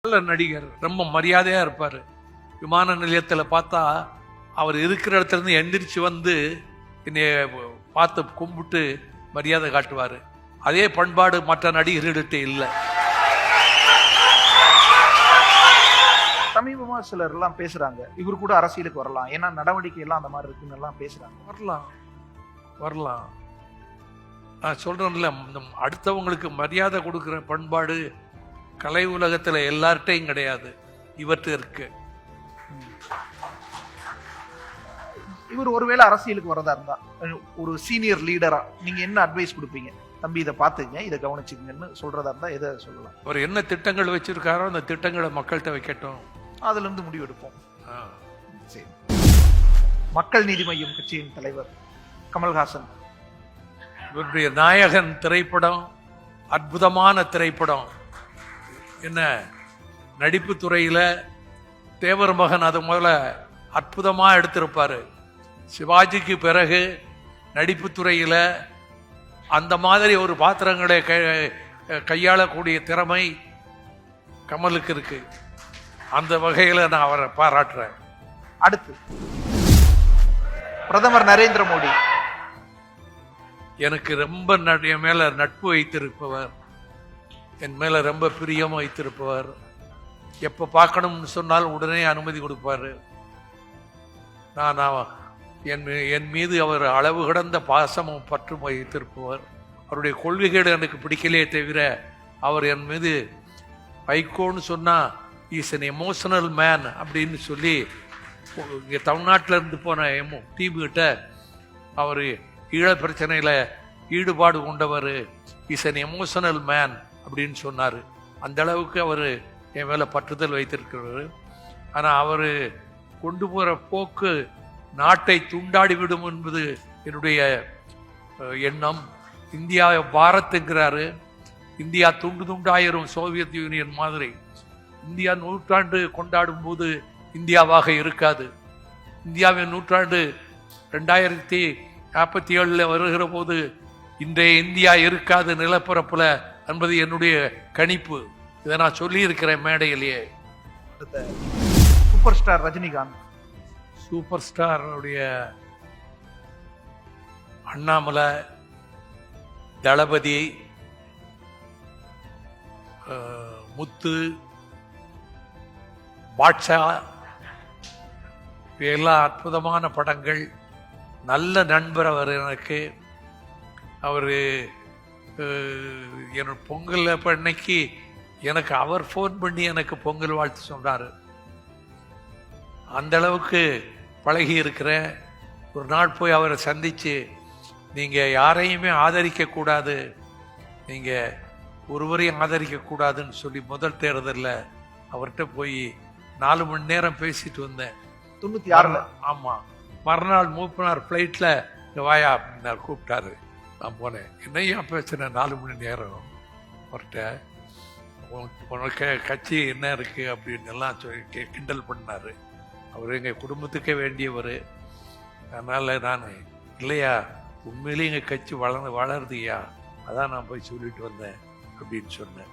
நல்ல நடிகர், ரொம்ப மரியாதையா இருப்பாரு. விமான நிலையத்தில் பார்த்தா அவர் இருக்கிற இடத்துல இருந்து எந்திரிச்சு வந்து என்னை பார்த்து கும்பிட்டு மரியாதை காட்டுவார். அதே பண்பாடு மற்ற நடிகர்கிட்ட இல்லை. சமீபமா சிலர் எல்லாம் பேசுறாங்க, இவர் கூட அரசியலுக்கு வரலாம், ஏன்னா நடவடிக்கை எல்லாம் அந்த மாதிரி இருக்குன்னு எல்லாம் பேசுறாங்க. வரலாம். நான் சொல்றேன்ல, அடுத்தவங்களுக்கு மரியாதை கொடுக்கிற பண்பாடு கலை உலகத்துல எல்லார்ட்டையும் கிடையாது, இவற்றை இருக்கு. இவர் ஒருவேளை அரசியலுக்கு வரதா இருந்தா ஒரு சீனியர் லீடரா நீங்க என்ன அட்வைஸ் கொடுப்பீங்க? தம்பி இதை பார்த்துங்க, இதை கவனிச்சுக்கங்கன்னு சொல்றதா இருந்தா எதை சொல்லலாம்? அவர் என்ன திட்டங்கள் வச்சிருக்காரோ அந்த திட்டங்களை மக்கள்கிட்ட வைக்கட்டும், அதுல இருந்து முடிவெடுப்போம். சரி. மக்கள் நீதி மய்யம் கட்சியின் தலைவர் கமல்ஹாசன், இவருடைய நாயகன் திரைப்படம் அற்புதமான திரைப்படம். என்ன நடிப்பு துறையில தேவர் மகன் அது முதல்ல அற்புதமா எடுத்திருப்பாரு. சிவாஜிக்கு பிறகு நடிப்பு துறையில அந்த மாதிரி ஒரு பாத்திரங்களை கையாளக்கூடிய திறமை கமலுக்கு இருக்கு. அந்த வகையில் நான் அவரை பாராட்டுறேன். அடுத்து பிரதமர் நரேந்திர மோடி, எனக்கு ரொம்ப என் மேல நட்பு வைத்திருப்பவர், என் மேல ரொம்ப பிரியம் வைத்திருப்பவர். எப்ப பார்க்கணும்னு சொன்னால் உடனே அனுமதி கொடுப்பாரு. நான் என் மீது அவர் அளவு கடந்த பாசமும் பற்றும் வைத்திருப்பவர். அவருடைய கொள்கைகள் எனக்கு பிடிக்கலையே தவிர அவர் என் மீது வைகோன்னு சொன்னா இஸ் அன் எமோஷனல் மேன் அப்படின்னு சொல்லி இங்கே தமிழ்நாட்டில் இருந்து போன டீம் கிட்ட அவர் ஈழ பிரச்சனையில ஈடுபாடு கொண்டவர், இஸ் அன் எமோஷனல் மேன் அப்படின்னு சொன்னார். அந்த அளவுக்கு அவர் என் மேலே பற்றுதல் வைத்திருக்கிறார். ஆனால் அவர் கொண்டு போகிற போக்கு நாட்டை துண்டாடி விடும் என்பது என்னுடைய எண்ணம். இந்தியாவை பாரத்துங்கிறாரு. இந்தியா துண்டு துண்டாயிரும் சோவியத் யூனியன் மாதிரி. இந்தியா நூற்றாண்டு கொண்டாடும் போது இந்தியாவாக இருக்காது. இந்தியாவின் நூற்றாண்டு 2047 வருகிற போது இன்றைய இந்தியா இருக்காது நிலப்பரப்புல என்பது என்னுடைய கணிப்பு. இதை நான் சொல்லி இருக்கிறேன் மேடையிலேயே. சூப்பர் ஸ்டார் ரஜினிகாந்த், சூப்பர் ஸ்டாருடைய அண்ணாமலை, தளபதி, முத்து, பாட்ஷா, எல்லாம் அற்புதமான படங்கள். நல்ல நண்பர் அவர் எனக்கு. அவர் என்னோட பொங்கல் அன்னைக்கு எனக்கு அவர் ஃபோன் பண்ணி எனக்கு பொங்கல் வாழ்த்து சொன்னார். அந்த அளவுக்கு பழகி இருக்கிறேன். ஒரு நாள் போய் அவரை சந்திச்சு, நீங்கள் யாரையுமே ஆதரிக்கக்கூடாது, நீங்கள் ஒருவரையும் ஆதரிக்கக்கூடாதுன்னு சொல்லி முதல் தேர்தலில் அவர்கிட்ட போய் 4 மணி நேரம் பேசிட்டு வந்தேன். 96. ஆமாம். மறுநாள் மூப்பனார் ஃப்ளைட்டில் வாயா அப்படின்னு கூப்பிட்டாரு. நான் போனேன். என்னையா பேசுனேன் 4 மணி நேரம் அவர்கிட்ட. உனக்கு கட்சி என்ன இருக்குது அப்படின்னு எல்லாம் சொல்லி கிண்டல் பண்ணார். அவர் எங்கள் குடும்பத்துக்கே வேண்டியவர். அதனால் நான் இல்லையா உண்மையிலேயே எங்கள் கட்சி வளருதுயா, அதான் நான் போய் சொல்லிட்டு வந்தேன் அப்படின்னு சொன்னேன்.